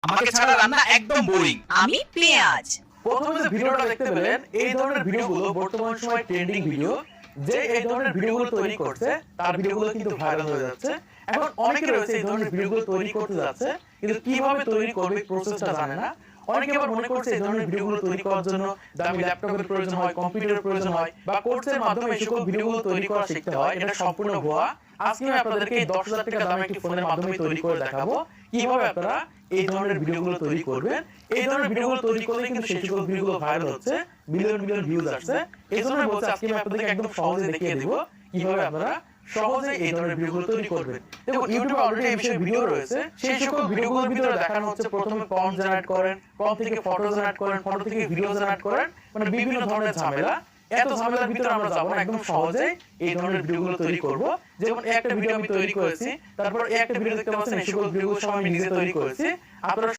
আমাকে ছাড়া রান্না একদম বোরিং। আমি পেঁয়াজ। প্রথমে যে ভিডিওটা দেখতে পেলেন এই ধরনের ভিডিওগুলো বর্তমান সময় ট্রেন্ডিং ভিডিও। যে এই ধরনের ভিডিওগুলো তৈরি করছে তার ভিডিওগুলো কিন্তু ভাইরাল হয়ে যাচ্ছে। এখন অনেকে রয়েছে এই ধরনের ভিডিওগুলো তৈরি করতে যাচ্ছে কিন্তু কিভাবে তৈরি করবে প্রসেসটা জানে না। অনেকে আবার মনে করছে এই ধরনের ভিডিওগুলো তৈরি করার জন্য দামি ল্যাপটপের প্রয়োজন হয়, কম্পিউটারের প্রয়োজন হয় বা কোর্সের মাধ্যমে এই সকল ভিডিওগুলো তৈরি করা শিখতে হয়। এটা সম্পূর্ণ ভুয়া। আজকে আমি আপনাদেরকে এই 10,000 টাকা দামের একটি ফোনের মাধ্যমে তৈরি করে দেখাবো কিভাবে আপনারা এই ধরনের ভিডিওগুলো তৈরি করবেন। এই ধরনের ভিডিওগুলো তৈরি করলে কিন্তু সেই সকল ভিডিওগুলো ভাইরাল হচ্ছে, মিলিয়ন মিলিয়ন ভিউজ আসছে। এই জন্য বলছি আজকে আমি আপনাদেরকে একদম সহজে দেখিয়ে দিব কিভাবে আপনারা সহজে এই ধরনের ভিডিওগুলো তৈরি করবেন। দেখুন ইউটিউবে অলরেডি এই বিষয়ে ভিডিও রয়েছে। সেই সকল ভিডিওগুলোর ভিতরে দেখানো হচ্ছে প্রথমে প্রম্পট জেনারেট করেন, প্রম্পট থেকে ফটো জেনারেট করেন, ফটো থেকে ভিডিও জেনারেট করেন, মানে বিভিন্ন ধরনের ঝামেলা। এত ঝামেলার ভিতরে আমরা যাব না, একদম সহজে এই ধরনের ভিডিওগুলো তৈরি করব। যেমন একটা ভিডিও আমি তৈরি করেছি, তারপর একটা ভিডিও দেখতে পাচ্ছেন এই সকল ভিডিওগুলো সব আমি নিজে তৈরি করেছি। আপনারা